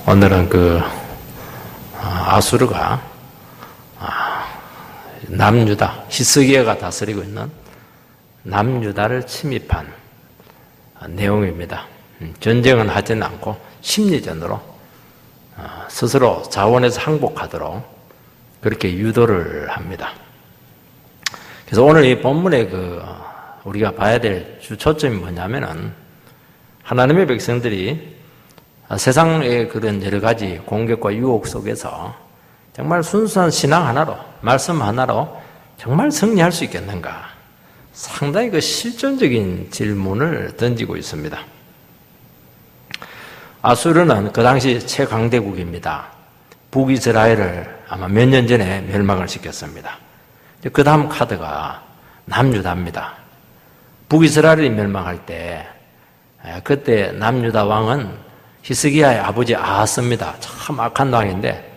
오늘은 아수르가 남유다, 히스기야가 다스리고 있는 남유다를 침입한 내용입니다. 전쟁은 하지는 않고 심리전으로 스스로 자원해서 항복하도록 그렇게 유도를 합니다. 그래서 오늘 이 본문에 우리가 봐야 될 주 초점이 뭐냐면은 하나님의 백성들이 세상의 그런 여러 가지 공격과 유혹 속에서 정말 순수한 신앙 하나로, 말씀 하나로 정말 승리할 수 있겠는가? 상당히 실존적인 질문을 던지고 있습니다. 아수르는 그 당시 최강대국입니다. 북이스라엘을 아마 몇 년 전에 멸망을 시켰습니다. 그 다음 카드가 남유다입니다. 북이스라엘이 멸망할 때 그때 남유다 왕은 히스기야의 아버지 아하스입니다. 참 악한 왕인데,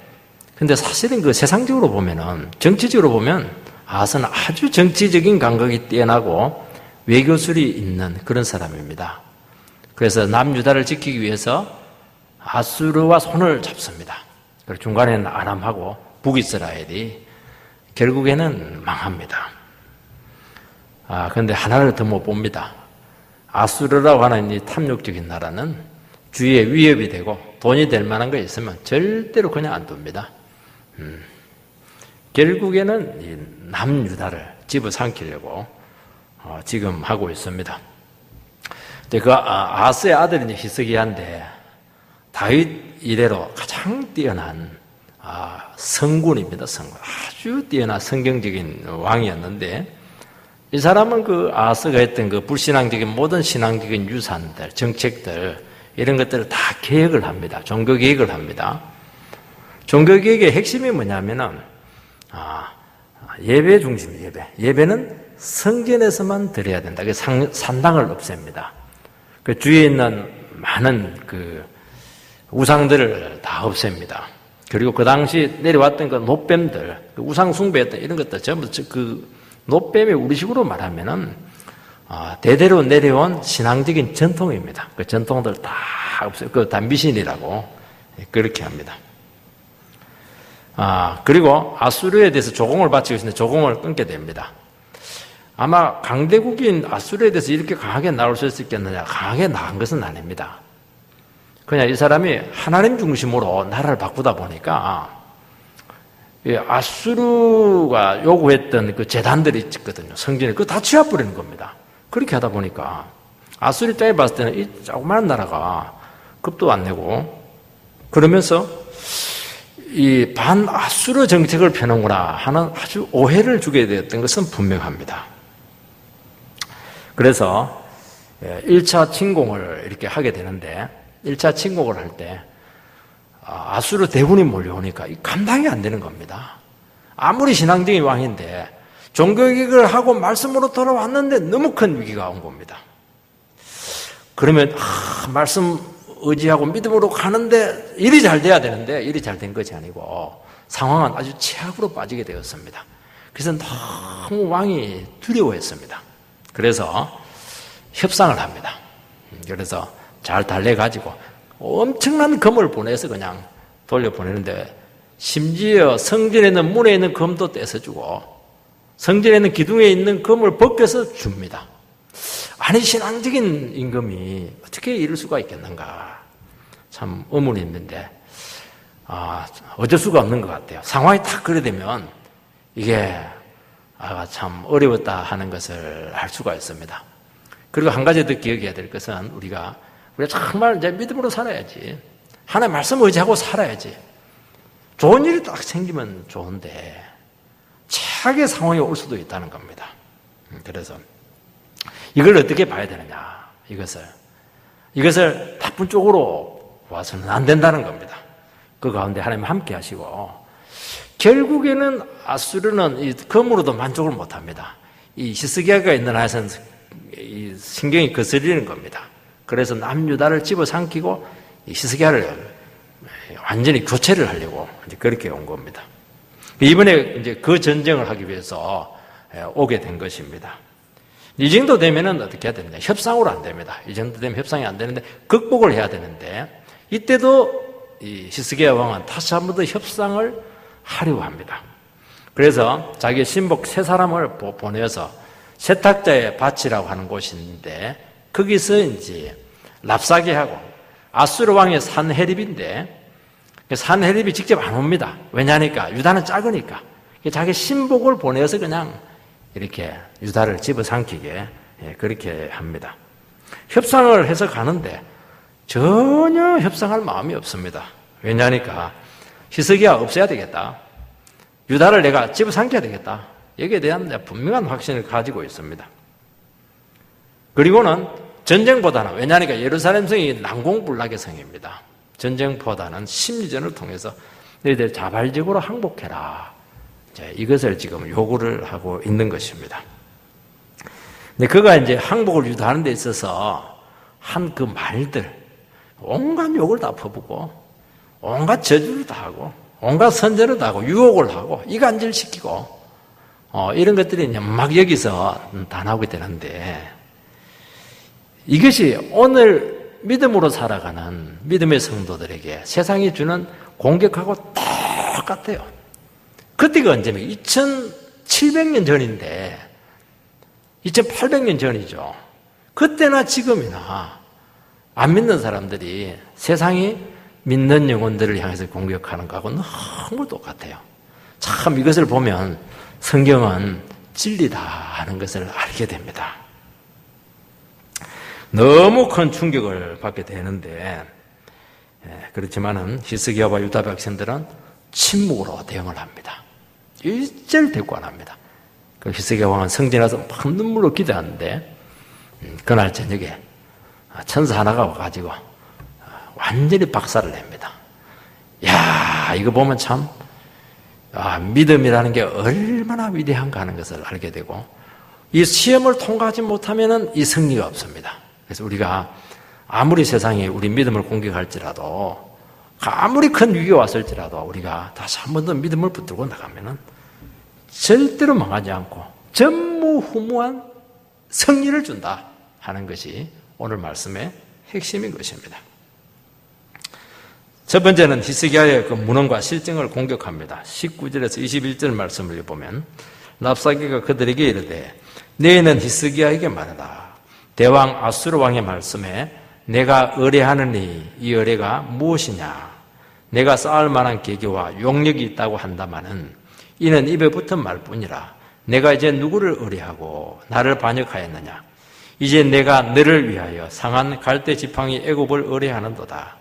근데 사실은 세상적으로 보면은, 정치적으로 보면 아하스는 아주 정치적인 감각이 뛰어나고 외교술이 있는 그런 사람입니다. 그래서 남유다를 지키기 위해서 아수르와 손을 잡습니다. 그리고 중간에는 아람하고 북이스라엘이 결국에는 망합니다. 그런데 하나를 더 못 봅니다. 아수르라고 하는 이 탐욕적인 나라는 주위에 위협이 되고 돈이 될 만한 거 있으면 절대로 그냥 안 둡니다. 결국에는 이 남유다를 집어삼키려고 지금 하고 있습니다. 근데 아하스의 아들이 히스기야인데 다윗 이래로 가장 뛰어난 성군입니다. 성군. 아주 뛰어난 성경적인 왕이었는데, 이 사람은 아하스가 했던 불신앙적인 모든 신앙적인 유산들, 정책들, 이런 것들을 다 개혁을 합니다. 종교 개혁을 합니다. 종교 개혁의 핵심이 뭐냐면은, 예배 중심, 예배는 성전에서만 드려야 된다. 산당을 없앱니다. 그 주위에 있는 많은 우상들을 다 없앱니다. 그리고 그 당시 내려왔던 노뱀들, 우상 숭배했던 이런 것들 전부 노뱀이 우리식으로 말하면은 대대로 내려온 신앙적인 전통입니다. 그 전통들 다 없애고 다 미신이라고 그렇게 합니다. 그리고 아수르에 대해서 조공을 바치고 있는데 조공을 끊게 됩니다. 아마 강대국인 아수르에 대해서 이렇게 강하게 나올 수 있겠느냐? 강하게 나간 것은 아닙니다. 그냥 이 사람이 하나님 중심으로 나라를 바꾸다 보니까 아수르가 요구했던 재단들이 있거든요. 성전에 그거 다 치워버리는 겁니다. 그렇게 하다 보니까 아수르 입장에 봤을 때는 이 조그마한 나라가 급도 안 내고 그러면서 이 반아수르 정책을 펴는구나 하는 아주 오해를 주게 되었던 것은 분명합니다. 그래서 1차 침공을 이렇게 하게 되는데 1차 침공을 할 때 아수르 대군이 몰려오니까 감당이 안 되는 겁니다. 아무리 신앙적인 왕인데 종교개혁을 하고 말씀으로 돌아왔는데 너무 큰 위기가 온 겁니다. 그러면 말씀 의지하고 믿음으로 가는데 일이 잘 돼야 되는데 일이 잘 된 것이 아니고 상황은 아주 최악으로 빠지게 되었습니다. 그래서 너무 왕이 두려워했습니다. 그래서 협상을 합니다. 그래서 잘 달래가지고 엄청난 금을 보내서 그냥 돌려보내는데 심지어 성전에 있는 문에 있는 금도 떼서주고 성전에 있는 기둥에 있는 금을 벗겨서 줍니다. 아니 신앙적인 임금이 어떻게 이럴 수가 있겠는가 참 의문이 있는데 어쩔 수가 없는 것 같아요. 상황이 딱 그래 되면 이게 참 어려웠다 하는 것을 알 수가 있습니다. 그리고 한 가지 더 기억해야 될 것은 우리가 정말 이제 믿음으로 살아야지. 하나님 말씀 의지하고 살아야지. 좋은 일이 딱 생기면 좋은데 최악의 상황이 올 수도 있다는 겁니다. 그래서 이걸 어떻게 봐야 되느냐? 이것을 나쁜 쪽으로 와서는 안 된다는 겁니다. 그 가운데 하나님 함께 하시고 결국에는 아수르는 이 금으로도 만족을 못합니다. 이 히스기야가 있는 한에서는 이 신경이 거슬리는 겁니다. 그래서 남유다를 집어삼키고 히스기야를 완전히 교체를 하려고 이제 그렇게 온 겁니다. 이번에 이제 그 전쟁을 하기 위해서 오게 된 것입니다. 이 정도 되면은 어떻게 해야 됩니까? 협상으로 안 됩니다. 이 정도 되면 협상이 안 되는데 극복을 해야 되는데 이때도 이 히스기야 왕은 다시 한 번 더 협상을 하려고 합니다. 그래서 자기 신복 세 사람을 보내서 세탁자의 밭이라고 하는 곳이 있는데 거기서 이제 랍사게하고 아수르 왕의 산헤립인데 산헤립이 직접 안 옵니다. 왜냐하니까 유다는 작으니까 자기 신복을 보내서 그냥 이렇게 유다를 집어삼키게 그렇게 합니다. 협상을 해서 가는데 전혀 협상할 마음이 없습니다. 왜냐하니까 히스기야 없애야 되겠다. 유다를 내가 집어삼켜야 되겠다. 여기에 대한 분명한 확신을 가지고 있습니다. 그리고는 전쟁보다는 왜냐하니까 예루살렘 성이 난공불락의 성입니다. 전쟁보다는 심리전을 통해서 너희들 자발적으로 항복해라. 이것을 지금 요구를 하고 있는 것입니다. 근데 그가 이제 항복을 유도하는 데 있어서 한 그 말들, 온갖 욕을 다 퍼붓고, 온갖 저주를 다 하고, 온갖 선전을 다 하고, 유혹을 하고, 이간질시키고, 이런 것들이 이제 막 여기서 다 나오게 되는데, 이것이 오늘 믿음으로 살아가는 믿음의 성도들에게 세상이 주는 공격하고 똑같아요. 그때가 언제면 2700년 전인데 2800년 전이죠. 그때나 지금이나 안 믿는 사람들이 세상이 믿는 영혼들을 향해서 공격하는 거하고 너무 똑같아요. 참 이것을 보면 성경은 진리다 하는 것을 알게 됩니다. 너무 큰 충격을 받게 되는데 그렇지만은 히스기야와 유다 백성들은 침묵으로 대응을 합니다. 일절 대꾸 안 합니다. 그 히스기야 왕은 성전에서 막 눈물로 기도하는데 그날 저녁에 천사 하나가 와가지고 완전히 박살을 냅니다. 야, 이거 보면 참 믿음이라는 게 얼마나 위대한가 하는 것을 알게 되고 이 시험을 통과하지 못하면은 이 승리가 없습니다. 그래서 우리가 아무리 세상이 우리 믿음을 공격할지라도 아무리 큰 위기가 왔을지라도 우리가 다시 한 번 더 믿음을 붙들고 나가면은 절대로 망하지 않고 전무후무한 승리를 준다 하는 것이 오늘 말씀의 핵심인 것입니다. 첫 번째는 히스기야의 그 무능과 실정을 공격합니다. 19절에서 21절 말씀을 보면 랍사게가 그들에게 이르되 너희는 히스기야에게 말하라. 대왕 아수르 왕의 말씀에 내가 의뢰하느니 이 의뢰가 무엇이냐? 내가 쌓을 만한 계교와 용력이 있다고 한다마는 이는 입에 붙은 말뿐이라. 내가 이제 누구를 의뢰하고 나를 반역하였느냐? 이제 내가 너를 위하여 상한 갈대 지팡이 애굽을 의뢰하는도다.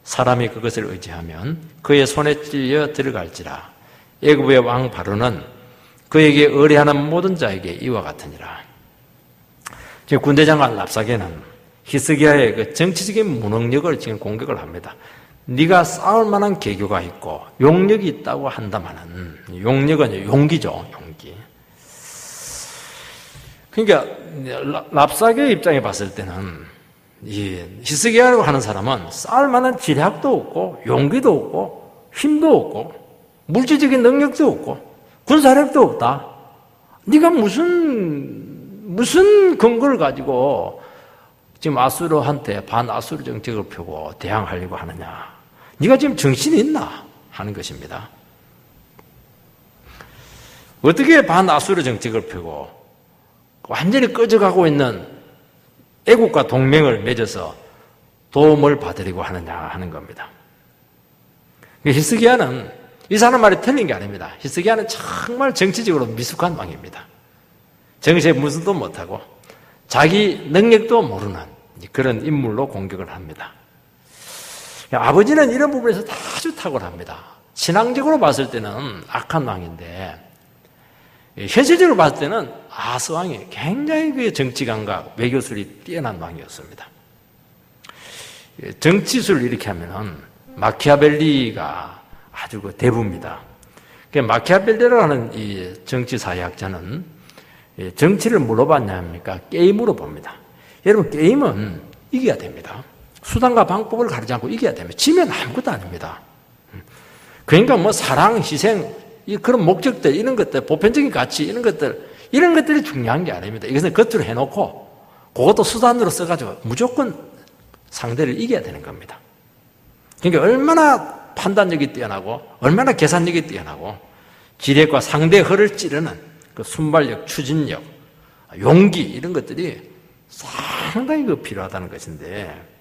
사람이 그것을 의지하면 그의 손에 찔려 들어갈지라. 애굽의 왕 바로는 그에게 의뢰하는 모든 자에게 이와 같으니라. 지금 군대장관 랍사게는 히스기야의 그 정치적인 무능력을 지금 공격을 합니다. 네가 싸울 만한 계교가 있고 용력이 있다고 한다마는 용력은 용기죠, 용기. 그러니까 랍사게의 입장에 봤을 때는 이 히스기야라고 하는 사람은 싸울 만한 지략도 없고 용기도 없고 힘도 없고 물질적인 능력도 없고 군사력도 없다. 네가 무슨 근거를 가지고 지금 아수르한테 반아수르 정책을 펴고 대항하려고 하느냐. 네가 지금 정신이 있나 하는 것입니다. 어떻게 반아수르 정책을 펴고 완전히 꺼져가고 있는 애국과 동맹을 맺어서 도움을 받으려고 하느냐 하는 겁니다. 히스기야는 이 사람 말이 틀린 게 아닙니다. 히스기야는 정말 정치적으로 미숙한 왕입니다. 정치에 무슨도 못하고 자기 능력도 모르는 그런 인물로 공격을 합니다. 아버지는 이런 부분에서 아주 탁월합니다. 신앙적으로 봤을 때는 악한 왕인데 현실적으로 봤을 때는 아스 왕이 굉장히 그 정치 감각, 외교술이 뛰어난 왕이었습니다. 정치술을 이렇게 하면은 마키아벨리가 아주 그 대부입니다. 마키아벨리라는 이 정치 사회학자는 정치를 뭘로 봤냐니까 게임으로 봅니다. 여러분 게임은 이겨야 됩니다. 수단과 방법을 가리지 않고 이겨야 됩니다. 지면 아무것도 아닙니다. 그러니까 뭐 사랑, 희생, 그런 목적들, 이런 것들, 보편적인 가치, 이런 것들이 중요한 게 아닙니다. 이것은 겉으로 해놓고 그것도 수단으로 써가지고 무조건 상대를 이겨야 되는 겁니다. 그러니까 얼마나 판단력이 뛰어나고 얼마나 계산력이 뛰어나고 지뢰과 상대의 허를 찌르는 그 순발력, 추진력, 용기 이런 것들이 상당히 필요하다는 것인데,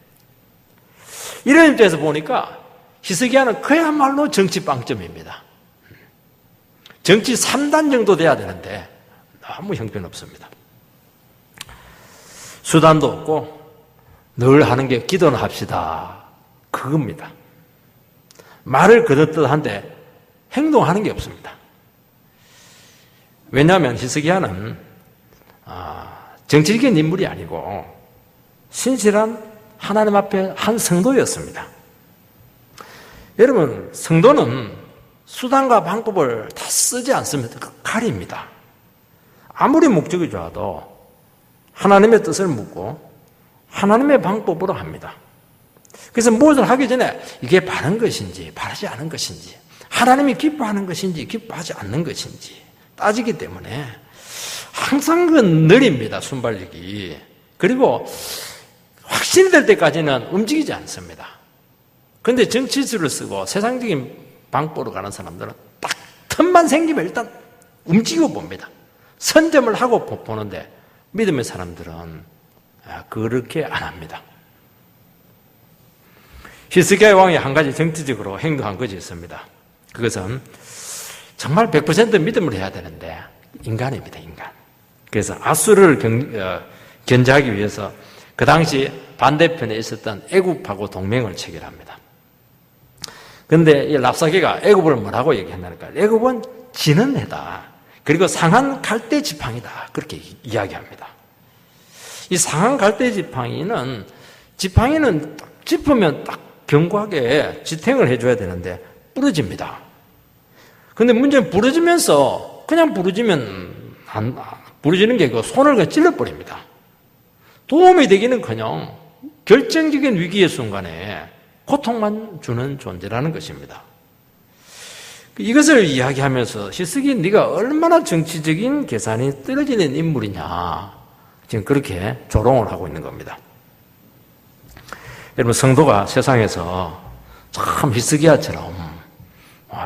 이런 입장에서 보니까 히스기야는 그야말로 정치 빵점입니다. 정치 3단 정도 돼야 되는데 너무 형편없습니다. 수단도 없고 늘 하는 게 기도는 합시다, 그겁니다. 말을 그릇듯한데 행동하는 게 없습니다. 왜냐하면 히스기야는 정치적인 인물이 아니고 신실한 하나님 앞에 한 성도였습니다. 여러분, 성도는 수단과 방법을 다 쓰지 않습니다. 가립니다. 아무리 목적이 좋아도 하나님의 뜻을 묻고 하나님의 방법으로 합니다. 그래서 무엇을 하기 전에 이게 바른 것인지 바르지 않은 것인지, 하나님이 기뻐하는 것인지 기뻐하지 않는 것인지 따지기 때문에 항상 그 느립니다, 순발력이. 그리고 확신이 될 때까지는 움직이지 않습니다. 그런데 정치술을 쓰고 세상적인 방법으로 가는 사람들은 딱 틈만 생기면 일단 움직여 봅니다. 선점을 하고 보는데 믿음의 사람들은 그렇게 안 합니다. 히스기야 왕이 한 가지 정치적으로 행동한 것이 있습니다. 그것은 정말 100% 믿음을 해야 되는데 인간입니다, 인간. 그래서 아수르를 견제하기 위해서 그 당시 반대편에 있었던 애굽하고 동맹을 체결합니다. 그런데 이 랍사게가 애굽을 뭐라고 얘기했냐니까, 애굽은 지는 해다, 그리고 상한 갈대 지팡이다, 그렇게 이야기합니다. 이 상한 갈대 지팡이는 딱 짚으면 딱 견고하게 지탱을 해줘야 되는데 부러집니다. 그런데 문제는 부러지면서 그냥 부러지는 게 아니고 손을 그냥 찔러버립니다. 도움이 되기는커녕 결정적인 위기의 순간에 고통만 주는 존재라는 것입니다. 이것을 이야기하면서 히스기, 네가 얼마나 정치적인 계산이 떨어지는 인물이냐, 지금 그렇게 조롱을 하고 있는 겁니다. 여러분, 성도가 세상에서 참 히스기야처럼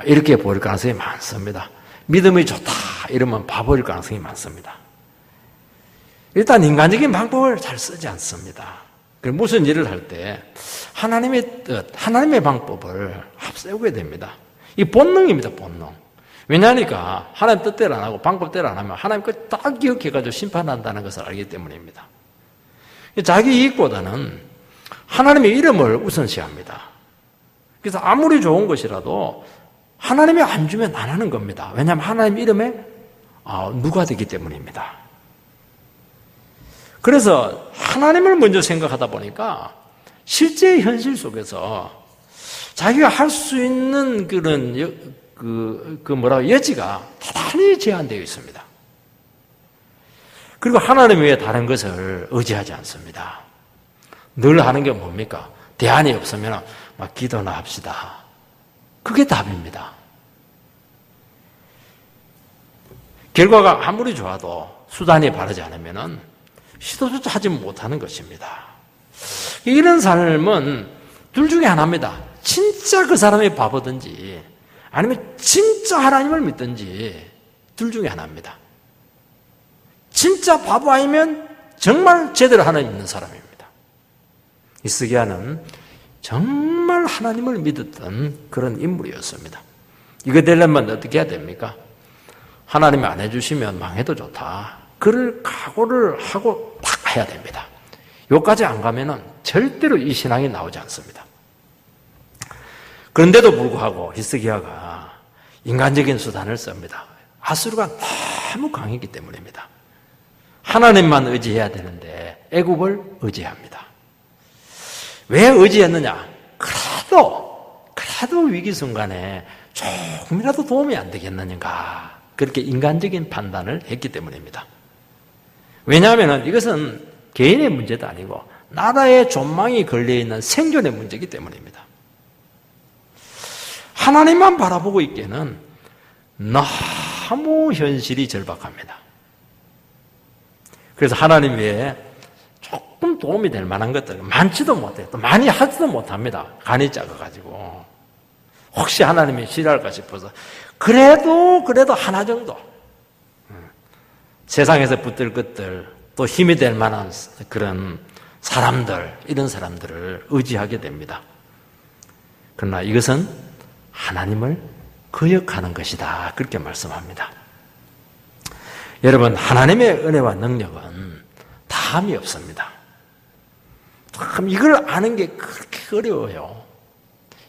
이렇게 보일 가능성이 많습니다. 믿음이 좋다 이러면 바보일 가능성이 많습니다. 일단 인간적인 방법을 잘 쓰지 않습니다. 무슨 일을 할 때 하나님의 뜻, 하나님의 방법을 앞세우게 됩니다. 이 본능입니다, 본능. 왜냐하니까 하나님 뜻대로 안 하고 방법대로 안 하면 하나님 걸 딱 기억해가지고 심판한다는 것을 알기 때문입니다. 자기 이익보다는 하나님의 이름을 우선시합니다. 그래서 아무리 좋은 것이라도 하나님이 안 주면 안 하는 겁니다. 왜냐하면 하나님 이름에 누가 되기 때문입니다. 그래서 하나님을 먼저 생각하다 보니까 실제 현실 속에서 자기가 할 수 있는 그런 여지가 대단히 제한되어 있습니다. 그리고 하나님 외에 다른 것을 의지하지 않습니다. 늘 하는 게 뭡니까? 대안이 없으면 막 기도나 합시다. 그게 답입니다. 결과가 아무리 좋아도 수단이 바르지 않으면 시도조차 하지 못하는 것입니다. 이런 삶은 둘 중에 하나입니다. 진짜 그 사람이 바보든지 아니면 진짜 하나님을 믿든지 둘 중에 하나입니다. 진짜 바보 아니면 정말 제대로 하나님 믿는 사람입니다. 히스기야는 정말 하나님을 믿었던 그런 인물이었습니다. 이거 되려면 어떻게 해야 됩니까? 하나님이 안 해주시면 망해도 좋다, 그럴 각오를 하고 딱 해야 됩니다. 여기까지 안 가면은 절대로 이 신앙이 나오지 않습니다. 그런데도 불구하고 히스기야가 인간적인 수단을 씁니다. 아수르가 너무 강했기 때문입니다. 하나님만 의지해야 되는데 애굽을 의지합니다. 왜 의지했느냐? 그래도 위기 순간에 조금이라도 도움이 안 되겠느냐, 그렇게 인간적인 판단을 했기 때문입니다. 왜냐하면 이것은 개인의 문제도 아니고 나라의 존망이 걸려있는 생존의 문제이기 때문입니다. 하나님만 바라보고 있기에는 너무 현실이 절박합니다. 그래서 하나님 외에 조금 도움이 될 만한 것들 많지도 못해요. 또 많이 하지도 못합니다. 간이 작아가지고 혹시 하나님이 싫어할까 싶어서 그래도 하나 정도 세상에서 붙들 것들 또 힘이 될 만한 그런 사람들, 이런 사람들을 의지하게 됩니다. 그러나 이것은 하나님을 거역하는 것이다, 그렇게 말씀합니다. 여러분, 하나님의 은혜와 능력은 다함이 없습니다. 참 이걸 아는 게 그렇게 어려워요.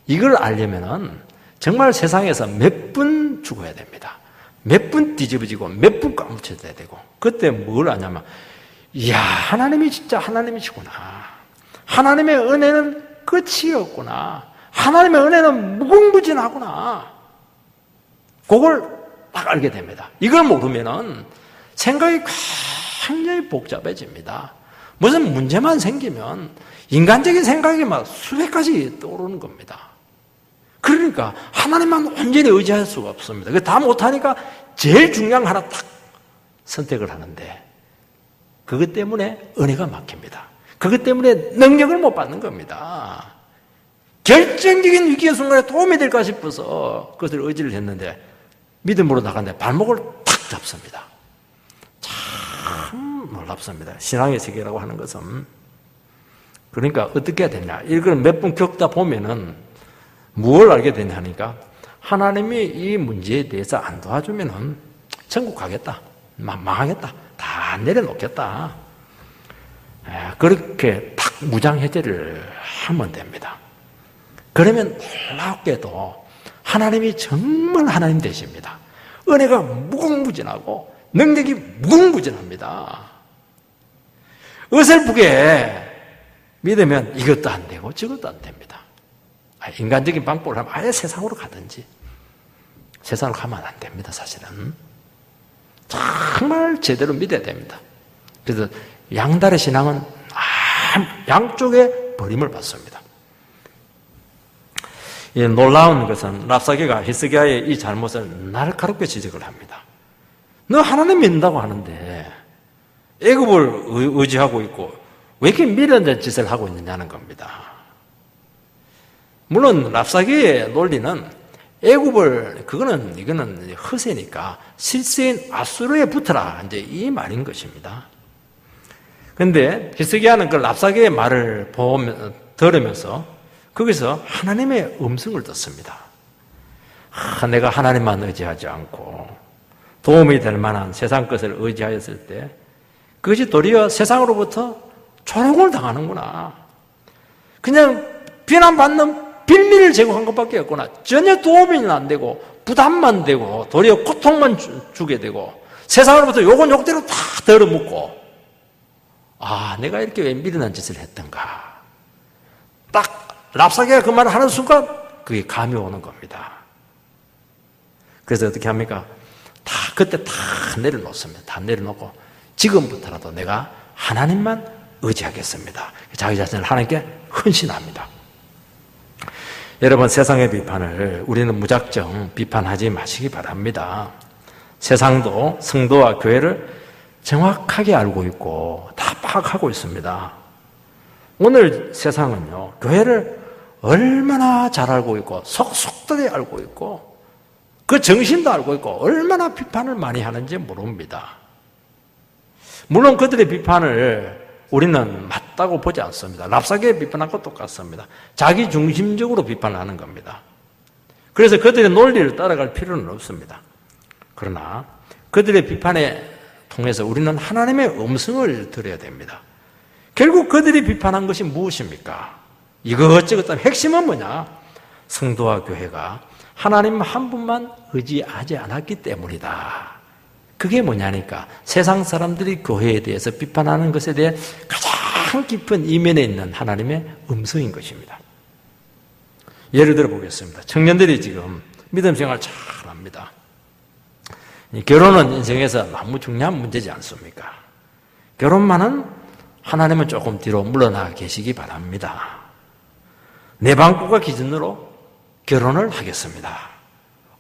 이걸 알려면은 정말 세상에서 몇 분 죽어야 됩니다. 몇 분 뒤집어지고 몇 분 까무쳐져야 되고, 그때 뭘 아냐면, 이야, 하나님이 진짜 하나님이시구나. 하나님의 은혜는 끝이 없구나. 하나님의 은혜는 무궁무진하구나. 그걸 딱 알게 됩니다. 이걸 모르면은 생각이 굉장히 복잡해집니다. 무슨 문제만 생기면 인간적인 생각이 막 수백 가지 떠오르는 겁니다. 그러니까 하나님만 온전히 의지할 수가 없습니다. 다 못하니까 제일 중요한 거 하나 딱 선택을 하는데 그것 때문에 은혜가 막힙니다. 그것 때문에 능력을 못 받는 겁니다. 결정적인 위기의 순간에 도움이 될까 싶어서 그것을 의지를 했는데 믿음으로 나갔는데 발목을 탁 잡습니다. 참 놀랍습니다. 신앙의 세계라고 하는 것은. 그러니까 어떻게 해야 되냐. 이걸 몇 번 겪다 보면은 무엇을 알게 되냐니까 하나님이 이 문제에 대해서 안 도와주면은 천국 가겠다. 망하겠다. 다 내려놓겠다. 그렇게 딱 무장해제를 하면 됩니다. 그러면 놀랍게도 하나님이 정말 하나님 되십니다. 은혜가 무궁무진하고 능력이 무궁무진합니다. 어설프게 믿으면 이것도 안 되고 저것도 안 됩니다. 인간적인 방법을 하면 아예 세상으로 가든지 세상으로 가면 안 됩니다. 사실은 정말 제대로 믿어야 됩니다. 그래서 양다리 신앙은 양쪽에 버림을 받습니다. 놀라운 것은 랍사게가 히스기야의 이 잘못을 날카롭게 지적을 합니다. 너 하나님 믿는다고 하는데 애굽을 의지하고 있고 왜 이렇게 미련된 짓을 하고 있느냐는 겁니다. 물론 랍사게의 논리는 애굽을 이거는 허세니까 실세인 아수르에 붙어라 이제 이 말인 것입니다. 그런데 히스기야는 그 랍사게의 말을 들으면서 거기서 하나님의 음성을 듣습니다. 내가 하나님만 의지하지 않고 도움이 될 만한 세상 것을 의지하였을 때 그것이 도리어 세상으로부터 조롱을 당하는구나. 그냥 비난받는 빌미를 제공한 것밖에 없구나. 전혀 도움이 안 되고 부담만 되고 도리어 고통만 주게 되고 세상으로부터 욕은 욕대로 다 덜어묻고 내가 이렇게 왜 미련한 짓을 했던가. 딱 랍사게가 그 말을 하는 순간 그게 감이 오는 겁니다. 그래서 어떻게 합니까? 그때 다 내려놓습니다. 다 내려놓고 지금부터라도 내가 하나님만 의지하겠습니다. 자기 자신을 하나님께 헌신합니다. 여러분, 세상의 비판을 우리는 무작정 비판하지 마시기 바랍니다. 세상도 성도와 교회를 정확하게 알고 있고 다 파악하고 있습니다. 오늘 세상은요, 교회를 얼마나 잘 알고 있고 속속들이 알고 있고 그 정신도 알고 있고 얼마나 비판을 많이 하는지 모릅니다. 물론 그들의 비판을 우리는 맞다고 보지 않습니다. 랍사게의 비판하고 똑같습니다. 자기 중심적으로 비판을 하는 겁니다. 그래서 그들의 논리를 따라갈 필요는 없습니다. 그러나 그들의 비판에 통해서 우리는 하나님의 음성을 들어야 됩니다. 결국 그들이 비판한 것이 무엇입니까? 이것저것 핵심은 뭐냐? 성도와 교회가 하나님 한 분만 의지하지 않았기 때문이다. 그게 뭐냐니까 세상 사람들이 교회에 대해서 비판하는 것에 대해 가장 깊은 이면에 있는 하나님의 음성인 것입니다. 예를 들어 보겠습니다. 청년들이 지금 믿음 생활 잘합니다. 결혼은 인생에서 너무 중요한 문제지 않습니까? 결혼만은 하나님은 조금 뒤로 물러나 계시기 바랍니다. 내 방법과 기준으로 결혼을 하겠습니다.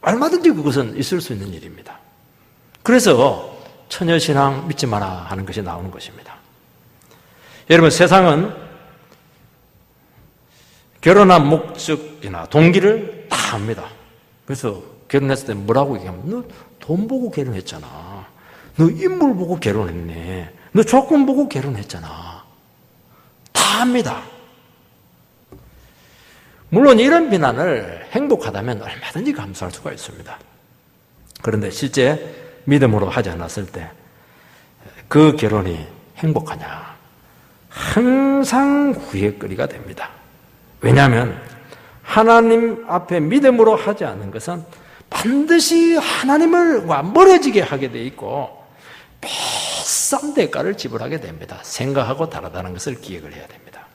얼마든지 그것은 있을 수 있는 일입니다. 그래서 처녀신앙 믿지 마라 하는 것이 나오는 것입니다. 여러분, 세상은 결혼한 목적이나 동기를 다 압니다. 그래서 결혼했을 때 뭐라고 얘기하면, 너 돈 보고 결혼했잖아. 너 인물 보고 결혼했네. 너 조건 보고 결혼했잖아. 다 압니다. 물론 이런 비난을 행복하다면 얼마든지 감수할 수가 있습니다. 그런데 실제 믿음으로 하지 않았을 때 그 결혼이 행복하냐? 항상 후회거리가 됩니다. 왜냐하면 하나님 앞에 믿음으로 하지 않는 것은 반드시 하나님과 멀어지게 하게 돼 있고 비싼 대가를 지불하게 됩니다. 생각하고 다르다는 것을 기억을 해야 됩니다.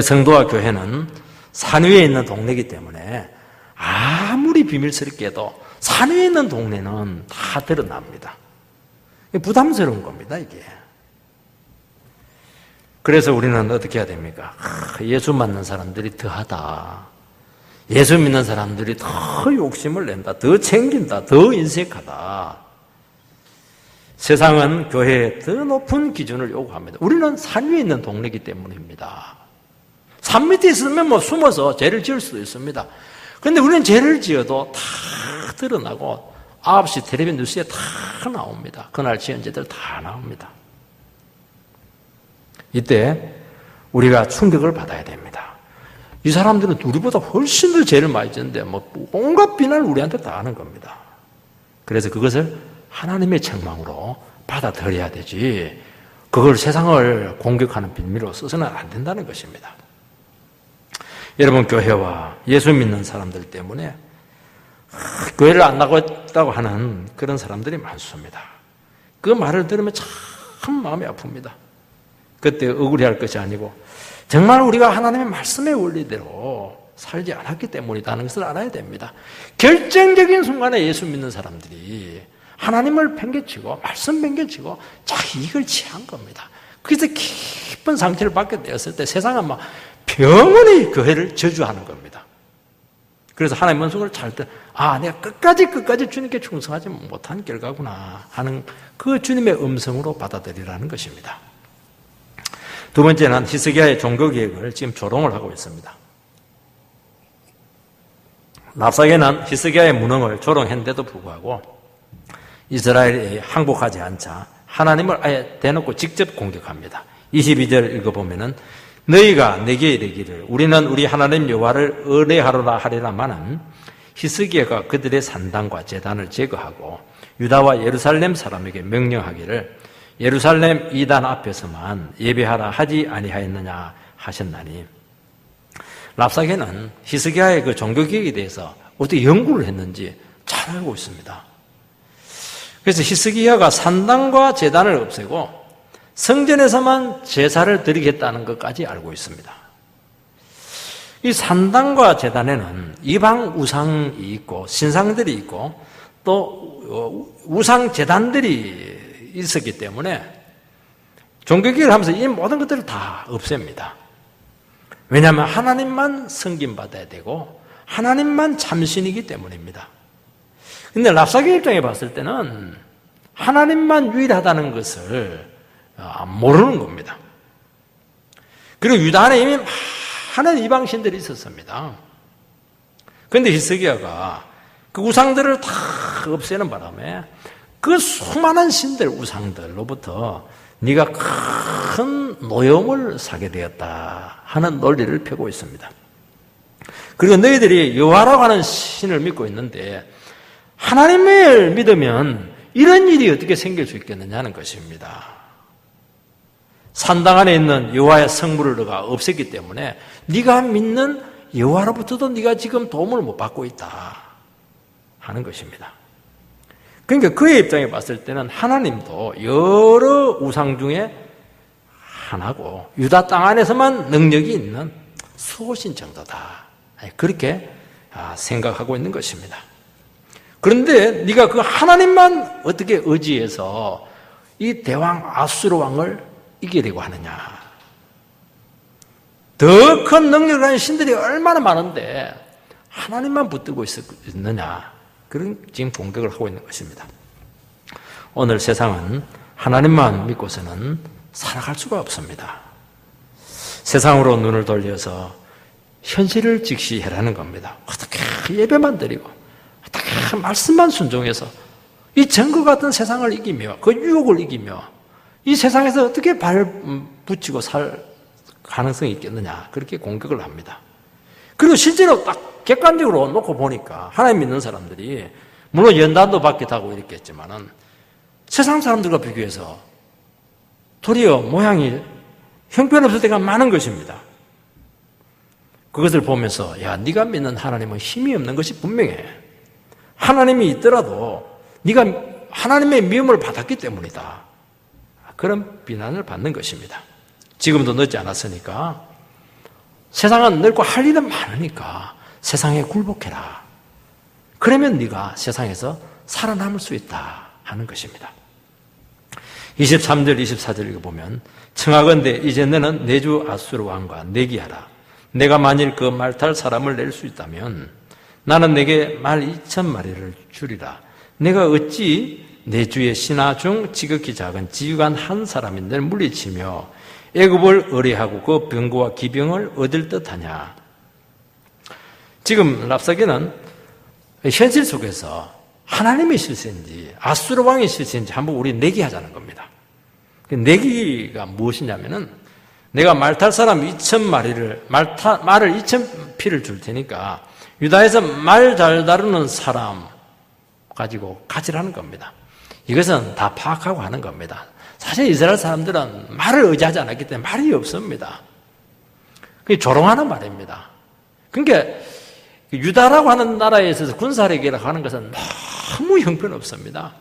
성도와 교회는 산 위에 있는 동네이기 때문에 아무리 비밀스럽게 해도 산 위에 있는 동네는 다 드러납니다. 부담스러운 겁니다, 이게. 그래서 우리는 어떻게 해야 됩니까? 예수 믿는 사람들이 더하다. 예수 믿는 사람들이 더 욕심을 낸다. 더 챙긴다. 더 인색하다. 세상은 교회에 더 높은 기준을 요구합니다. 우리는 산 위에 있는 동네이기 때문입니다. 산 밑에 있으면 뭐 숨어서 죄를 지을 수도 있습니다. 그런데 우리는 죄를 지어도 다 드러나고 9시 텔레비전 뉴스에 다 나옵니다. 그날 지은 죄들 다 나옵니다. 이때 우리가 충격을 받아야 됩니다. 이 사람들은 우리보다 훨씬 더 죄를 많이 짓는데 뭐 온갖 비난을 우리한테 다 하는 겁니다. 그래서 그것을 하나님의 책망으로 받아들여야 되지, 그걸 세상을 공격하는 빌미로 써서는 안 된다는 것입니다. 여러분, 교회와 예수 믿는 사람들 때문에 교회를 안 나가겠다고 하는 그런 사람들이 많습니다. 그 말을 들으면 참 마음이 아픕니다. 그때 억울해할 것이 아니고 정말 우리가 하나님의 말씀의 원리대로 살지 않았기 때문이라는 것을 알아야 됩니다. 결정적인 순간에 예수 믿는 사람들이 하나님을 팽개치고 말씀 팽개치고 자기 이익을 취한 겁니다. 그래서 깊은 상처를 받게 되었을 때 세상은 막 병원이 교회를 저주하는 겁니다. 그래서 하나님의 말씀을 잘 때, 내가 끝까지 주님께 충성하지 못한 결과구나 하는 그 주님의 음성으로 받아들이라는 것입니다. 두 번째는 히스기야의 종교개혁을 지금 조롱을 하고 있습니다. 랍사게는 히스기야의 무능을 조롱했는데도 불구하고 이스라엘이 항복하지 않자 하나님을 아예 대놓고 직접 공격합니다. 22절 읽어보면은, 너희가 내게 이르기를 우리는 우리 하나님 여호와를 의뢰하노라 하리라마는 히스기야가 그들의 산당과 제단을 제거하고 유다와 예루살렘 사람에게 명령하기를 예루살렘 이단 앞에서만 예배하라 하지 아니하였느냐 하셨나니, 랍사게는 히스기야의 그 종교개혁에 대해서 어떻게 연구를 했는지 잘 알고 있습니다. 그래서 히스기야가 산당과 제단을 없애고 성전에서만 제사를 드리겠다는 것까지 알고 있습니다. 이 산당과 제단에는 이방 우상이 있고 신상들이 있고 또 우상 제단들이 있었기 때문에 종교개혁을 하면서 이 모든 것들을 다 없앱니다. 왜냐하면 하나님만 섬김받아야 되고 하나님만 참신이기 때문입니다. 그런데 랍사게 입장에 봤을 때는 하나님만 유일하다는 것을 모르는 겁니다. 그리고 유다 안에 이미 많은 이방신들이 있었습니다. 그런데 히스기야가 그 우상들을 다 없애는 바람에 그 수많은 신들, 우상들로부터 네가 큰 노여움을 사게 되었다 하는 논리를 펴고 있습니다. 그리고 너희들이 여호와라고 하는 신을 믿고 있는데 하나님을 믿으면 이런 일이 어떻게 생길 수 있겠느냐는 것입니다. 산당 안에 있는 여호와의 성물을 너가 없앴기 때문에 네가 믿는 여호와로부터도 네가 지금 도움을 못 받고 있다 하는 것입니다. 그러니까 그의 입장에 봤을 때는 하나님도 여러 우상 중에 하나고 유다 땅 안에서만 능력이 있는 수호신 정도다, 그렇게 생각하고 있는 것입니다. 그런데 네가 그 하나님만 어떻게 의지해서 이 대왕 아수르 왕을 이기려고 하느냐? 더 큰 능력을 가진 신들이 얼마나 많은데 하나님만 붙들고 있느냐? 그런 지금 공격을 하고 있는 것입니다. 오늘 세상은 하나님만 믿고서는 살아갈 수가 없습니다. 세상으로 눈을 돌려서 현실을 직시해라는 겁니다. 어떻게 예배만 드리고 어떻게 말씀만 순종해서 이 전과 같은 세상을 이기며 그 유혹을 이기며 이 세상에서 어떻게 발 붙이고 살 가능성이 있겠느냐, 그렇게 공격을 합니다. 그리고 실제로 딱 객관적으로 놓고 보니까 하나님 믿는 사람들이 물론 연단도 받기도 하고 이랬겠지만은 세상 사람들과 비교해서 도리어 모양이 형편없을 때가 많은 것입니다. 그것을 보면서 야, 네가 믿는 하나님은 힘이 없는 것이 분명해. 하나님이 있더라도 네가 하나님의 미움을 받았기 때문이다. 그런 비난을 받는 것입니다. 지금도 늦지 않았으니까 세상은 넓고 할 일은 많으니까 세상에 굴복해라. 그러면 네가 세상에서 살아남을 수 있다 하는 것입니다. 23절 24절 읽어보면 청하건대 이제 너는 내 주 아수르 왕과 내기하라. 내가 만일 그 말 탈 사람을 낼 수 있다면 나는 내게 말 2,000마리를 주리라. 내가 어찌 내 주의 신하 중 지극히 작은 지휘관 한 사람인들 물리치며 애굽을 의뢰하고 그 병거와 기병을 얻을 듯하냐. 지금 랍사기는 현실 속에서 하나님의 실세인지 아수르 왕의 실세인지 한번 우리 내기하자는 겁니다. 내기가 무엇이냐면은 내가 말 탈 사람 2,000마리를 말을 2,000피를 줄 테니까 유다에서 말 잘 다루는 사람 가지고 가지라는 겁니다. 이것은 다 파악하고 하는 겁니다. 사실 이스라엘 사람들은 말을 의지하지 않았기 때문에 말이 없습니다. 그게 조롱하는 말입니다. 그러니까 유다라고 하는 나라에 있어서 군사력이라고 하는 것은 너무 형편없습니다.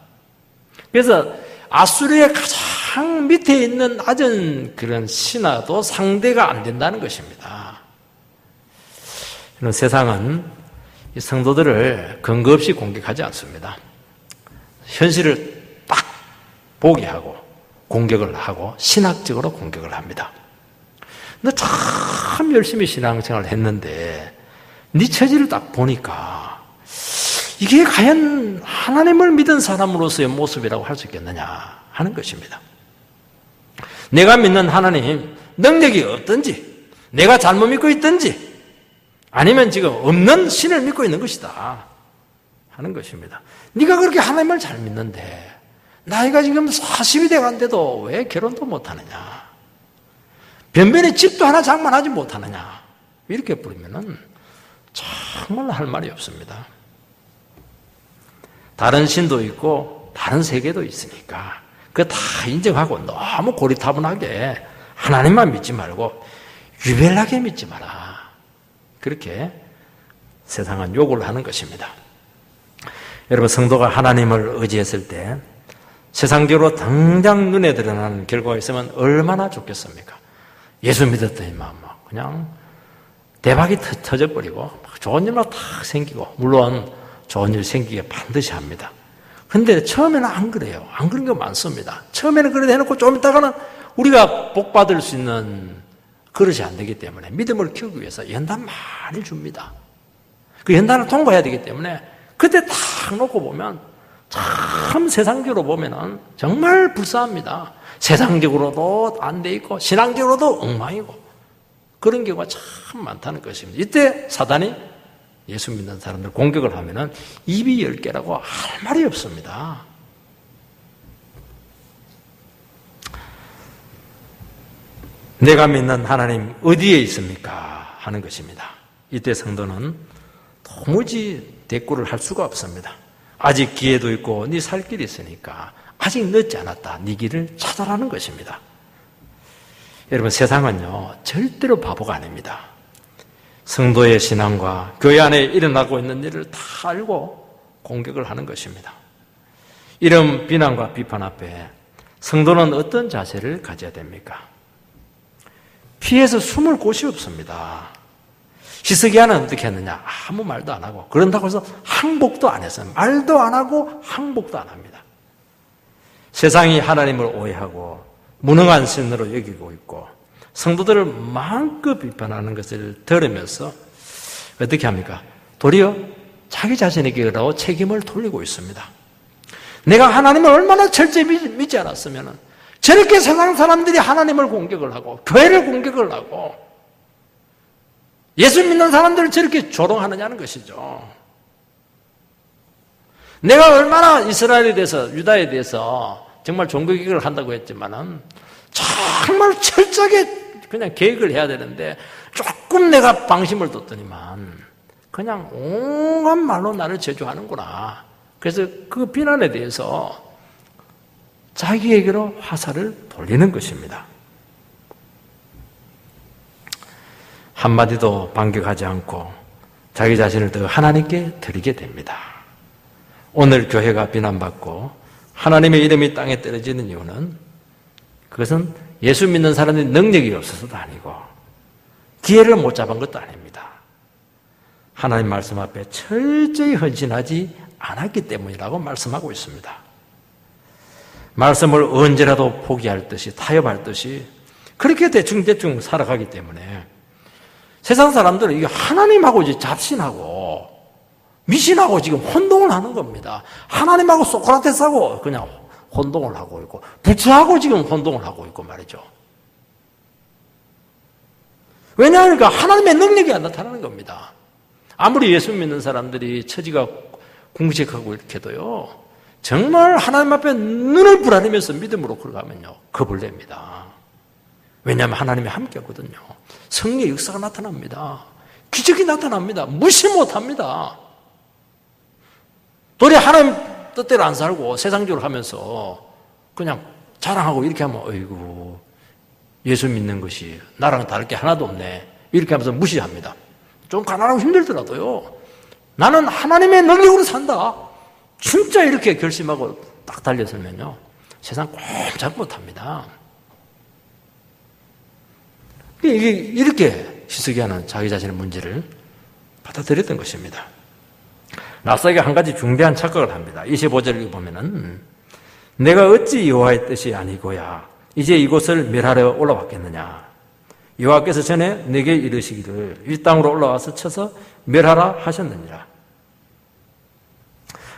그래서 아수르의 가장 밑에 있는 낮은 그런 신하도 상대가 안 된다는 것입니다. 세상은 성도들을 근거 없이 공격하지 않습니다. 현실을 딱 보게 하고 공격을 하고 신학적으로 공격을 합니다. 너 참 열심히 신앙생활을 했는데 네 처지를 딱 보니까 이게 과연 하나님을 믿은 사람으로서의 모습이라고 할 수 있겠느냐 하는 것입니다. 내가 믿는 하나님 능력이 없든지 내가 잘못 믿고 있든지 아니면 지금 없는 신을 믿고 있는 것이다 하는 것입니다. 네가 그렇게 하나님을 잘 믿는데 나이가 지금 40이 돼간데도 왜 결혼도 못하느냐, 변변히 집도 하나 장만하지 못하느냐, 이렇게 부르면은 정말 할 말이 없습니다. 다른 신도 있고 다른 세계도 있으니까 그거 다 인정하고 너무 고리타분하게 하나님만 믿지 말고 유별나게 믿지 마라. 그렇게 세상은 요구를 하는 것입니다. 여러분, 성도가 하나님을 의지했을 때 세상적으로 당장 눈에 드러나는 결과가 있으면 얼마나 좋겠습니까? 예수 믿었더니 그냥 대박이 터져버리고 좋은 일만 탁 생기고, 물론 좋은 일 생기게 반드시 합니다. 근데 처음에는 안 그래요. 안 그런 게 많습니다. 처음에는 그래 해놓고 좀 있다가는 우리가 복 받을 수 있는 그릇이 안 되기 때문에 믿음을 키우기 위해서 연단 많이 줍니다. 그 연단을 통과해야 되기 때문에 그때 딱 놓고 보면 참 세상적으로 보면은 정말 불쌍합니다. 세상적으로도 안 돼 있고 신앙적으로도 엉망이고 그런 경우가 참 많다는 것입니다. 이때 사단이 예수 믿는 사람들 공격을 하면은 입이 10개라고 할 말이 없습니다. 내가 믿는 하나님 어디에 있습니까? 하는 것입니다. 이때 성도는 도무지 대꾸를 할 수가 없습니다. 아직 기회도 있고 네 살 길이 있으니까 아직 늦지 않았다. 네 길을 찾아라는 것입니다. 여러분, 세상은요 절대로 바보가 아닙니다. 성도의 신앙과 교회 안에 일어나고 있는 일을 다 알고 공격을 하는 것입니다. 이런 비난과 비판 앞에 성도는 어떤 자세를 가져야 됩니까? 피해서 숨을 곳이 없습니다. 히스기야는 어떻게 했느냐? 아무 말도 안 하고, 그런다고 해서 항복도 안 했어요. 말도 안 하고 항복도 안 합니다. 세상이 하나님을 오해하고 무능한 신으로 여기고 있고 성도들을 마음껏 비판하는 것을 들으면서 어떻게 합니까? 도리어 자기 자신에게로 책임을 돌리고 있습니다. 내가 하나님을 얼마나 철저히 믿지 않았으면 저렇게 세상 사람들이 하나님을 공격을 하고 교회를 공격을 하고 예수 믿는 사람들을 저렇게 조롱하느냐는 것이죠. 내가 얼마나 이스라엘에 대해서 유다에 대해서 정말 종교개혁을 한다고 했지만은 정말 철저하게 그냥 계획을 해야 되는데 조금 내가 방심을 뒀더니만 그냥 온갖 말로 나를 저주하는구나. 그래서 그 비난에 대해서 자기에게로 화살을 돌리는 것입니다. 한마디도 반격하지 않고 자기 자신을 더 하나님께 드리게 됩니다. 오늘 교회가 비난받고 하나님의 이름이 땅에 떨어지는 이유는 그것은 예수 믿는 사람들이 능력이 없어서도 아니고 기회를 못 잡은 것도 아닙니다. 하나님 말씀 앞에 철저히 헌신하지 않았기 때문이라고 말씀하고 있습니다. 말씀을 언제라도 포기할 듯이 타협할 듯이 그렇게 대충 살아가기 때문에 세상 사람들은 이게 하나님하고 이제 잡신하고 미신하고 지금 혼동을 하는 겁니다. 하나님하고 소크라테스하고 그냥 혼동을 하고 있고 부처하고 지금 혼동을 하고 있고 말이죠. 왜냐하면 하나님의 능력이 안 나타나는 겁니다. 아무리 예수 믿는 사람들이 처지가 궁색하고 이렇게도요, 정말 하나님 앞에 눈을 부라리면서 믿음으로 걸어가면요, 겁을 냅니다. 왜냐하면 하나님이 함께 하거든요. 성령의 역사가 나타납니다. 기적이 나타납니다. 무시 못합니다. 도리어 하나님 뜻대로 안 살고 세상적으로 하면서 그냥 자랑하고 이렇게 하면 어이구 예수 믿는 것이 나랑 다를 게 하나도 없네 이렇게 하면서 무시합니다. 좀 가난하고 힘들더라도요, 나는 하나님의 능력으로 산다 진짜 이렇게 결심하고 딱 달려서면요 세상 꼼짝 못합니다. 이렇게 희석하는 자기 자신의 문제를 받아들였던 것입니다. 랍사가 한 가지 중대한 착각을 합니다. 25절을 보면은 내가 어찌 여호와의 뜻이 아니고야 이제 이곳을 멸하려 올라왔겠느냐. 여호와께서 전에 내게 이르시기를 이 땅으로 올라와서 쳐서 멸하라 하셨느니라.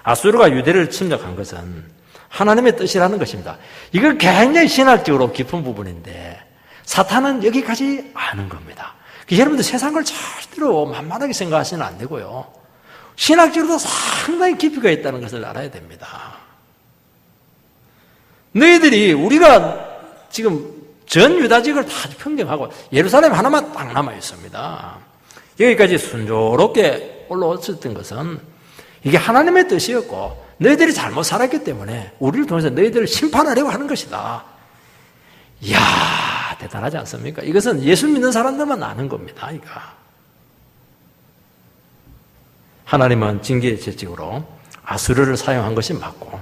아수르가 유대를 침략한 것은 하나님의 뜻이라는 것입니다. 이걸 굉장히 신학적으로 깊은 부분인데 사탄은 여기까지 아는 겁니다. 여러분들 세상을 절대로 만만하게 생각하시면 안 되고요. 신학적으로도 상당히 깊이가 있다는 것을 알아야 됩니다. 너희들이 우리가 지금 전 유다 지역을 다 평정하고 예루살렘 하나만 딱 남아 있습니다. 여기까지 순조롭게 올라왔었던 것은 이게 하나님의 뜻이었고 너희들이 잘못 살았기 때문에 우리를 통해서 너희들을 심판하려고 하는 것이다. 이야, 대단하지 않습니까? 이것은 예수 믿는 사람들만 아는 겁니다. 이거. 하나님은 징계의 채찍으로 아수르를 사용한 것이 맞고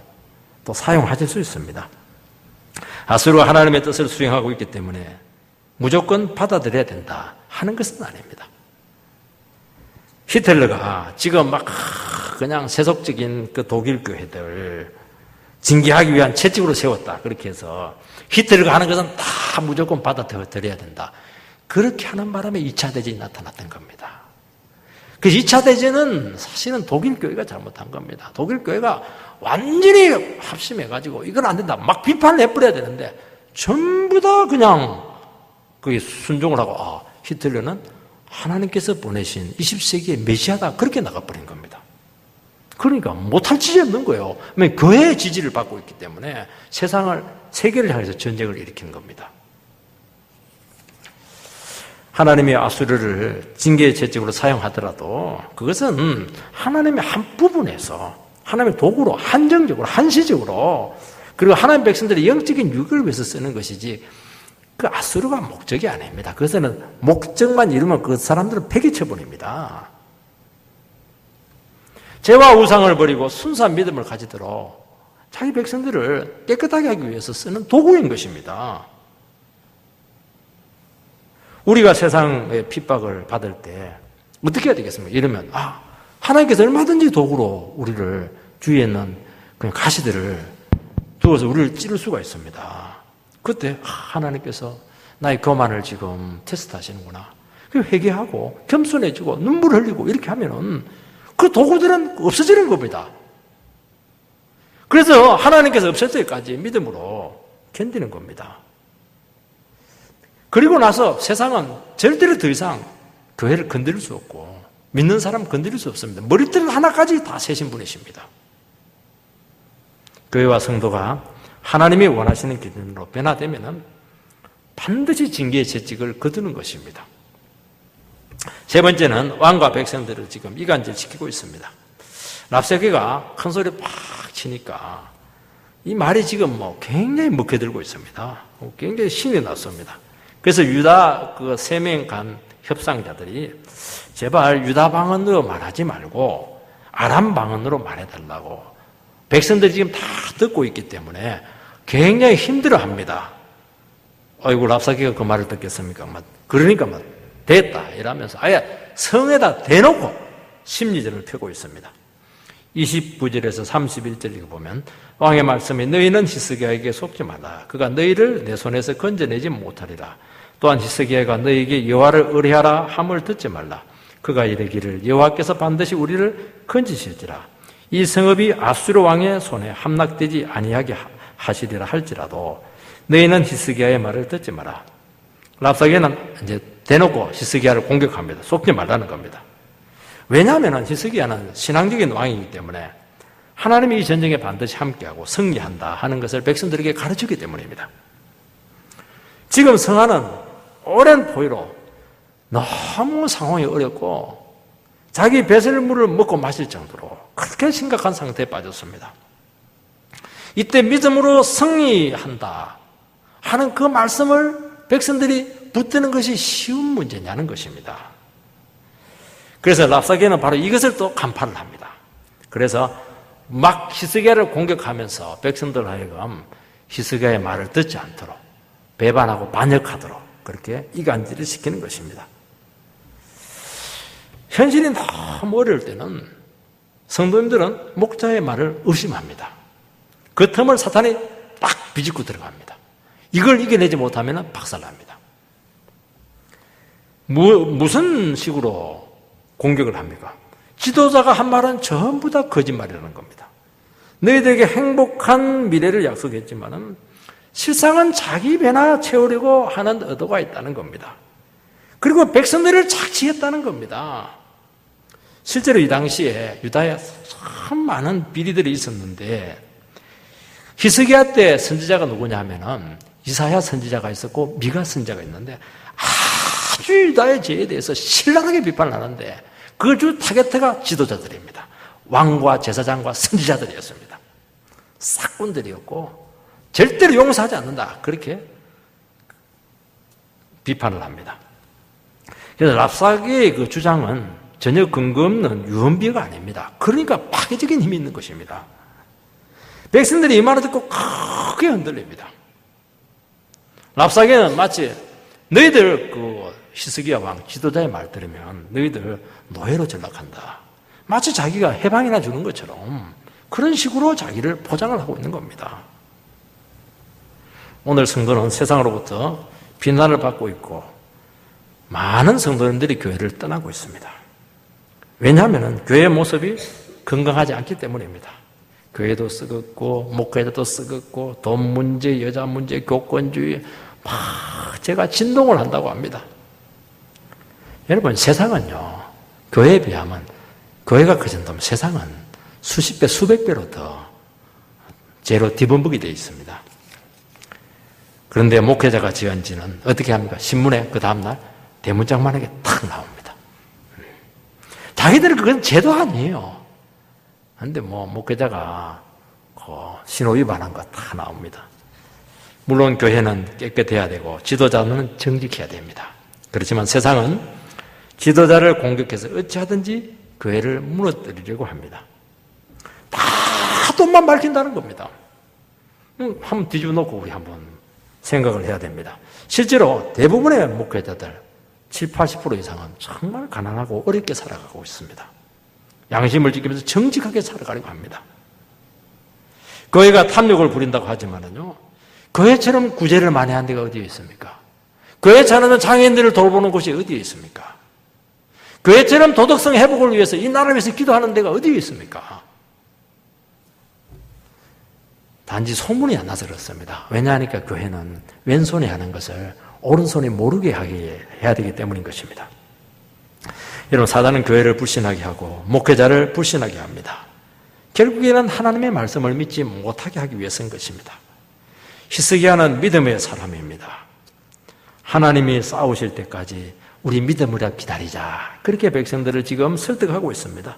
또 사용하실 수 있습니다. 아수르가 하나님의 뜻을 수행하고 있기 때문에 무조건 받아들여야 된다 하는 것은 아닙니다. 히틀러가 지금 막 그냥 세속적인 그 독일 교회들 징계하기 위한 채찍으로 세웠다 그렇게 해서 히틀러가 하는 것은 다 무조건 받아들여야 된다 그렇게 하는 바람에 2차 대전이 나타났던 겁니다. 그 2차 대전은 사실은 독일 교회가 잘못한 겁니다. 독일 교회가 완전히 합심해가지고 이건 안 된다 막 비판을 해버려야 되는데 전부 다 그냥 그게 순종을 하고 히틀러는 하나님께서 보내신 20세기의 메시아다 그렇게 나가버린 겁니다. 그러니까 못할 짓이 없는 거예요. 교회의 지지를 받고 있기 때문에 세계를 향해서 전쟁을 일으키는 겁니다. 하나님이 아수르를 징계의 채찍으로 사용하더라도 그것은 하나님의 한 부분에서 하나님의 도구로 한정적으로 한시적으로 그리고 하나님 백성들의 영적인 유익을 위해서 쓰는 것이지 그 아수르가 목적이 아닙니다. 그것은 목적만 이루면 그 사람들은 폐기처분입니다. 죄와 우상을 버리고 순수한 믿음을 가지도록 자기 백성들을 깨끗하게 하기 위해서 쓰는 도구인 것입니다. 우리가 세상의 핍박을 받을 때 어떻게 해야 되겠습니까? 이러면 하나님께서 얼마든지 도구로 우리를 주위에 있는 그냥 가시들을 두어서 우리를 찌를 수가 있습니다. 그때 하나님께서 나의 거만을 지금 테스트하시는구나. 회개하고 겸손해지고 눈물 흘리고 이렇게 하면은 그 도구들은 없어지는 겁니다. 그래서 하나님께서 없을 때까지 믿음으로 견디는 겁니다. 그리고 나서 세상은 절대로 더 이상 교회를 건드릴 수 없고 믿는 사람 건드릴 수 없습니다. 머리털 하나까지 다 세신 분이십니다. 교회와 성도가 하나님이 원하시는 기준으로 변화되면 반드시 징계의 채찍을 거두는 것입니다. 세 번째는 왕과 백성들을 지금 이간질시키고 있습니다. 랍사게가 큰 소리 팍 치니까 이 말이 지금 굉장히 먹혀들고 있습니다. 굉장히 신이 났습니다. 그래서 유다 그 세 명 간 협상자들이 제발 유다 방언으로 말하지 말고 아람 방언으로 말해달라고. 백성들이 지금 다 듣고 있기 때문에 굉장히 힘들어합니다. 아이고 랍사게가 그 말을 듣겠습니까? 그러니까 됐다 이러면서 아예 성에다 대놓고 심리전을 펴고 있습니다. 29절에서 31절을 보면 왕의 말씀이 너희는 히스기야에게 속지 말라. 그가 너희를 내 손에서 건져내지 못하리라. 또한 히스기야가 너희에게 여호와를 의뢰하라 함을 듣지 말라. 그가 이르기를 여호와께서 반드시 우리를 건지실지라. 이 성읍이 아수르 왕의 손에 함락되지 아니하게 하시리라 할지라도 너희는 히스기야의 말을 듣지 마라. 랍사게는 이제 대놓고 히스기야를 공격합니다. 속지 말라는 겁니다. 왜냐하면 히스기야는 신앙적인 왕이기 때문에 하나님이 이 전쟁에 반드시 함께하고 승리한다 하는 것을 백성들에게 가르치기 때문입니다. 지금 성하는 오랜 포위로 너무 상황이 어렵고 자기 배설물을 먹고 마실 정도로 그렇게 심각한 상태에 빠졌습니다. 이때 믿음으로 승리한다 하는 그 말씀을 백성들이 붙드는 것이 쉬운 문제냐는 것입니다. 그래서 랍사게는 바로 이것을 또 간파를 합니다. 그래서 막 히스기야를 공격하면서 백성들 하여금 히스기야의 말을 듣지 않도록 배반하고 반역하도록 그렇게 이간질을 시키는 것입니다. 현실이 너무 어려울 때는 성도님들은 목자의 말을 의심합니다. 그 틈을 사탄이 딱 비집고 들어갑니다. 이걸 이겨내지 못하면 박살납니다. 무슨 식으로 공격을 합니까? 지도자가 한 말은 전부 다 거짓말이라는 겁니다. 너희들에게 행복한 미래를 약속했지만은 실상은 자기 배나 채우려고 하는 의도가 있다는 겁니다. 그리고 백성들을 착취했다는 겁니다. 실제로 이 당시에 유다에 참 많은 비리들이 있었는데 히스기야 때 선지자가 누구냐 하면은 이사야 선지자가 있었고 미가 선지자가 있는데 아주 유다의 죄에 대해서 신랄하게 비판을 하는데 그 주 타겟가 지도자들입니다. 왕과 제사장과 선지자들이었습니다. 싹군들이었고 절대로 용서하지 않는다. 그렇게 비판을 합니다. 그래서 랍사게의 그 주장은 전혀 근거 없는 유언비어가 아닙니다. 그러니까 파괴적인 힘이 있는 것입니다. 백성들이 이 말을 듣고 크게 흔들립니다. 랍사게는 마치 너희들 그 히스기야 왕 지도자의 말 들으면 너희들 노예로 전락한다. 마치 자기가 해방이나 주는 것처럼 그런 식으로 자기를 포장을 하고 있는 겁니다. 오늘 성도는 세상으로부터 비난을 받고 있고 많은 성도님들이 교회를 떠나고 있습니다. 왜냐하면 교회의 모습이 건강하지 않기 때문입니다. 교회도 썩었고 목회자도 썩었고 돈 문제, 여자 문제, 교권주의 막 제가 진동을 한다고 합니다. 여러분 세상은요 교회에 비하면 교회가 그 정도면 세상은 수십 배, 수백 배로 더 죄로 뒤범벅이 되어 있습니다. 그런데 목회자가 지은 지는 어떻게 합니까? 신문에 그 다음날 대문짝만하게 탁 나옵니다. 자기들은 그건 죄도 아니에요. 그런데 목회자가 신호 위반한 거 다 나옵니다. 물론 교회는 깨끗해야 되고 지도자는 정직해야 됩니다. 그렇지만 세상은 지도자를 공격해서 어찌하든지 교회를 무너뜨리려고 합니다. 다 돈만 밝힌다는 겁니다. 한번 뒤집어 놓고 우리 한번 생각을 해야 됩니다. 실제로 대부분의 목회자들 70, 80% 이상은 정말 가난하고 어렵게 살아가고 있습니다. 양심을 지키면서 정직하게 살아가려고 합니다. 교회가 탐욕을 부린다고 하지만은요, 교회처럼 구제를 많이 하는 데가 어디에 있습니까? 교회처럼 장애인들을 돌보는 곳이 어디에 있습니까? 교회처럼 도덕성 회복을 위해서 이 나라를 위해서 기도하는 데가 어디에 있습니까? 단지 소문이 안 나서 그렇습니다. 왜냐하니까 교회는 왼손이 하는 것을 오른손이 모르게 해야 되기 때문인 것입니다. 여러분, 사단은 교회를 불신하게 하고 목회자를 불신하게 합니다. 결국에는 하나님의 말씀을 믿지 못하게 하기 위해서인 것입니다. 히스기야는 믿음의 사람입니다. 하나님이 싸우실 때까지 우리 믿음으로 기다리자. 그렇게 백성들을 지금 설득하고 있습니다.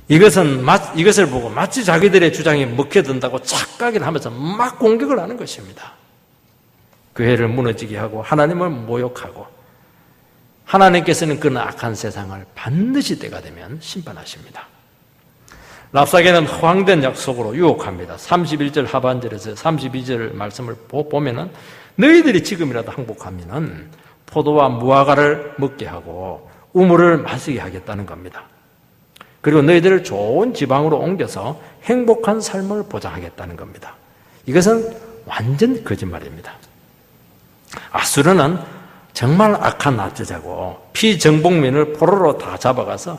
이것을 보고 마치 자기들의 주장이 먹혀든다고 착각을 하면서 막 공격을 하는 것입니다. 교회를 무너지게 하고 하나님을 모욕하고, 하나님께서는 그 악한 세상을 반드시 때가 되면 심판하십니다. 랍사게는 허황된 약속으로 유혹합니다. 31절 하반절에서 32절 말씀을 보면은 너희들이 지금이라도 항복하면은 포도와 무화과를 먹게 하고 우물을 마시게 하겠다는 겁니다. 그리고 너희들을 좋은 지방으로 옮겨서 행복한 삶을 보장하겠다는 겁니다. 이것은 완전 거짓말입니다. 아수르는 정말 악한 납치자고 피정복민을 포로로 다 잡아가서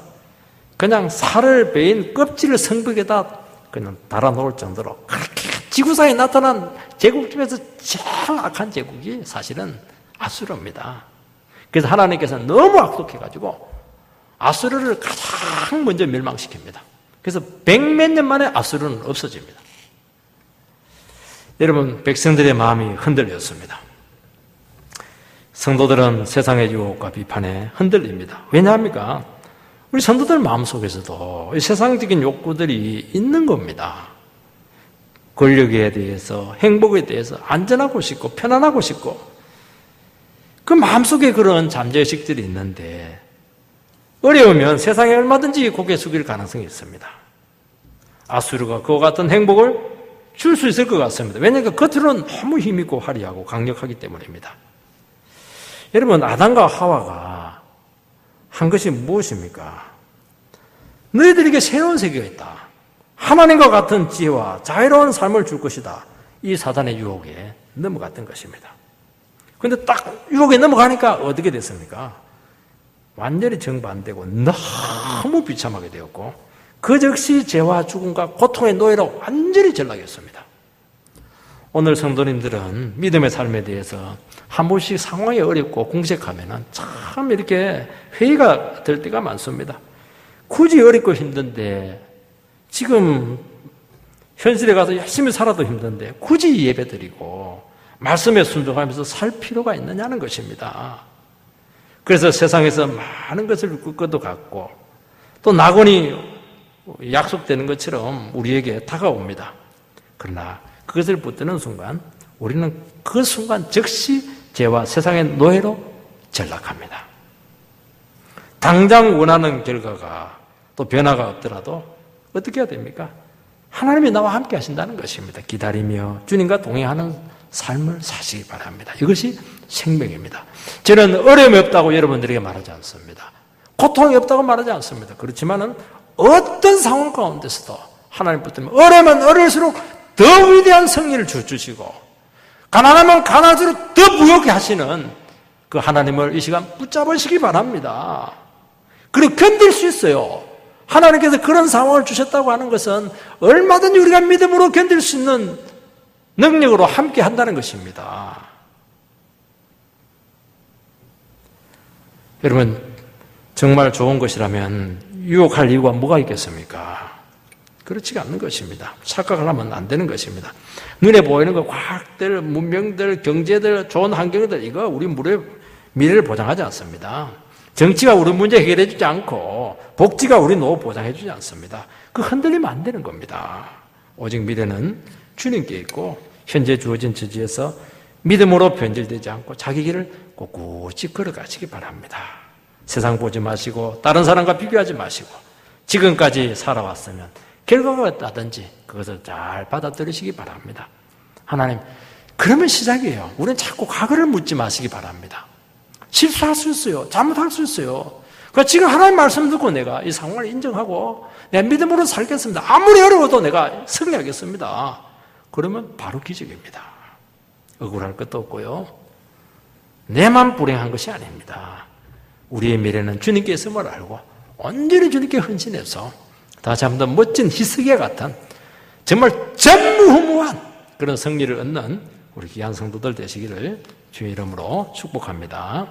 그냥 살을 베인 껍질을 성벽에다 그냥 달아놓을 정도로 그렇게 지구상에 나타난 제국 중에서 제일 악한 제국이 사실은 아수르입니다. 그래서 하나님께서 너무 악독해가지고 아수르를 가장 먼저 멸망시킵니다. 그래서 100몇 년 만에 아수르는 없어집니다. 여러분, 백성들의 마음이 흔들렸습니다. 성도들은 세상의 유혹과 비판에 흔들립니다. 왜냐합니까? 우리 성도들 마음속에서도 이 세상적인 욕구들이 있는 겁니다. 권력에 대해서, 행복에 대해서 안전하고 싶고 편안하고 싶고, 그 마음속에 그런 잠재의식들이 있는데 어려우면 세상에 얼마든지 고개 숙일 가능성이 있습니다. 아수르가 그와 같은 행복을 줄 수 있을 것 같습니다. 왜냐하면 겉으로는 너무 힘있고 화려하고 강력하기 때문입니다. 여러분, 아담과 하와가 한 것이 무엇입니까? 너희들에게 새로운 세계가 있다. 하나님과 같은 지혜와 자유로운 삶을 줄 것이다. 이 사단의 유혹에 넘어갔던 것입니다. 그런데 딱 유혹에 넘어가니까 어떻게 됐습니까? 완전히 정반되고 너무 비참하게 되었고 그 즉시 죄와 죽음과 고통의 노예로 완전히 전락했습니다. 오늘 성도님들은 믿음의 삶에 대해서 한 번씩 상황이 어렵고 궁색하면 참 이렇게 회의가 될 때가 많습니다. 굳이 어렵고 힘든데, 지금 현실에 가서 열심히 살아도 힘든데 굳이 예배드리고 말씀에 순종하면서 살 필요가 있느냐는 것입니다. 그래서 세상에서 많은 것을 것도 같고 또 낙원이 약속되는 것처럼 우리에게 다가옵니다. 그러나 그것을 붙드는 순간 우리는 그 순간 즉시 죄와 세상의 노예로 전락합니다. 당장 원하는 결과가 또 변화가 없더라도 어떻게 해야 됩니까? 하나님이 나와 함께 하신다는 것입니다. 기다리며 주님과 동행하는 삶을 사시기 바랍니다. 이것이 생명입니다. 저는 어려움이 없다고 여러분들에게 말하지 않습니다. 고통이 없다고 말하지 않습니다. 그렇지만은 어떤 상황 가운데서도 하나님 붙들면 어려우면 어려울수록 더 위대한 승리를 주시고 가난하면 가난할수록 더 부유하게 하시는 그 하나님을 이 시간 붙잡으시기 바랍니다. 그리고 견딜 수 있어요. 하나님께서 그런 상황을 주셨다고 하는 것은 얼마든지 우리가 믿음으로 견딜 수 있는 능력으로 함께 한다는 것입니다. 여러분, 정말 좋은 것이라면 유혹할 이유가 뭐가 있겠습니까? 그렇지가 않는 것입니다. 착각을 하면 안 되는 것입니다. 눈에 보이는 거, 과학들, 문명들, 경제들, 좋은 환경들, 이거 우리 미래를 보장하지 않습니다. 정치가 우리 문제 해결해 주지 않고 복지가 우리 노후 보장해 주지 않습니다. 그 흔들리면 안 되는 겁니다. 오직 미래는 주님께 있고 현재 주어진 처지에서 믿음으로 변질되지 않고 자기 길을 꿋꿋이 걸어가시기 바랍니다. 세상 보지 마시고 다른 사람과 비교하지 마시고 지금까지 살아왔으면 결과가 어떠든지 그것을 잘 받아들이시기 바랍니다. 하나님, 그러면 시작이에요. 우리는 자꾸 과거를 묻지 마시기 바랍니다. 실수할 수 있어요. 잘못할 수 있어요. 그러니까 지금 하나님 말씀 듣고 내가 이 상황을 인정하고 내 믿음으로 살겠습니다. 아무리 어려워도 내가 승리하겠습니다. 그러면 바로 기적입니다. 억울할 것도 없고요. 내만 불행한 것이 아닙니다. 우리의 미래는 주님께 있음을 알고 온전히 주님께 헌신해서 다시 한번 멋진 히스기야 같은 정말 전무후무한 그런 승리를 얻는 우리 귀한 성도들 되시기를 주의 이름으로 축복합니다.